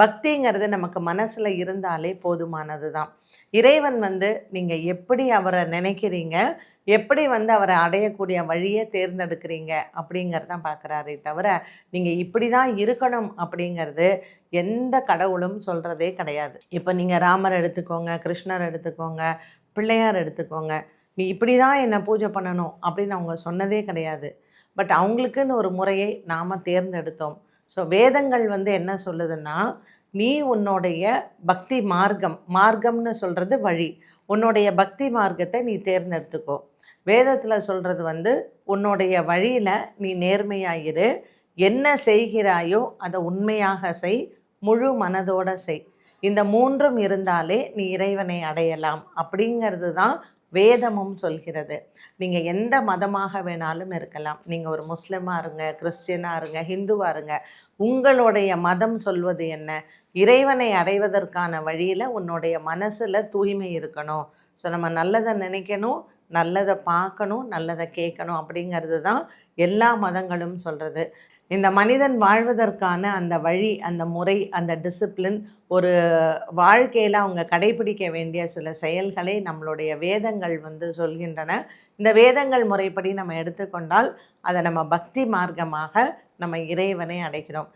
பக்திங்கிறது நமக்கு மனசில் இருந்தாலே போதுமானது தான். இறைவன் நீங்கள் எப்படி அவரை நினைக்கிறீங்க, எப்படி அவரை அடையக்கூடிய வழியை தேர்ந்தெடுக்கிறீங்க அப்படிங்கிறதான் பார்க்குறாரே தவிர, நீங்கள் இப்படி தான் இருக்கணும் அப்படிங்கிறது எந்த கடவுளும் சொல்கிறதே கிடையாது. இப்போ நீங்கள் ராமர் எடுத்துக்கோங்க, கிருஷ்ணர் எடுத்துக்கோங்க, பிள்ளையார் எடுத்துக்கோங்க. நீ இப்படி தான் என்னை பூஜை பண்ணணும் அப்படின்னு அவங்க சொன்னதே கிடையாது. பட் அவங்களுக்குன்னு ஒரு முறையை நாம் தேர்ந்தெடுத்தோம். ஸோ வேதங்கள் என்ன சொல்லுதுன்னா, நீ உன்னுடைய பக்தி மார்க்கம்னு சொல்கிறது வழி, உன்னுடைய பக்தி மார்க்கத்தை நீ தேர்ந்தெடுத்துக்கோ. வேதத்தில் சொல்கிறது உன்னுடைய வழியில் நீ நேர்மையாயிரு, என்ன செய்கிறாயோ அதை உண்மையாக செய், முழு மனதோடு செய். இந்த மூன்றும் இருந்தாலே நீ இறைவனை அடையலாம் அப்படிங்கிறது தான் வேதமும் சொல்கிறது. நீங்கள் எந்த மதமாக வேணாலும் இருக்கலாம். நீங்கள் ஒரு முஸ்லிமாக இருங்க, கிறிஸ்டியனாக இருங்க, ஹிந்துவாக இருங்க. உங்களுடைய மதம் சொல்வது என்ன? இறைவனை அடைவதற்கான வழியில் உன்னுடைய மனசில் தூய்மை இருக்கணும். ஸோ நம்ம நல்லதை நினைக்கணும், நல்லதை பார்க்கணும், நல்லதை கேட்கணும் அப்படிங்கிறது தான் எல்லா மதங்களும் சொல்கிறது. இந்த மனிதன் வாழ்வதற்கான அந்த வழி, அந்த முறை, அந்த டிசிப்ளின், ஒரு வாழ்க்கையில் அவங்க கடைபிடிக்க வேண்டிய சில செயல்களை நம்மளுடைய வேதங்கள் சொல்கின்றன. இந்த வேதங்கள் முறைப்படி நம்ம எடுத்துக்கொண்டால் அதை நம்ம பக்தி மார்க்கமாக நம்ம இறைவனை அடைகிறோம்.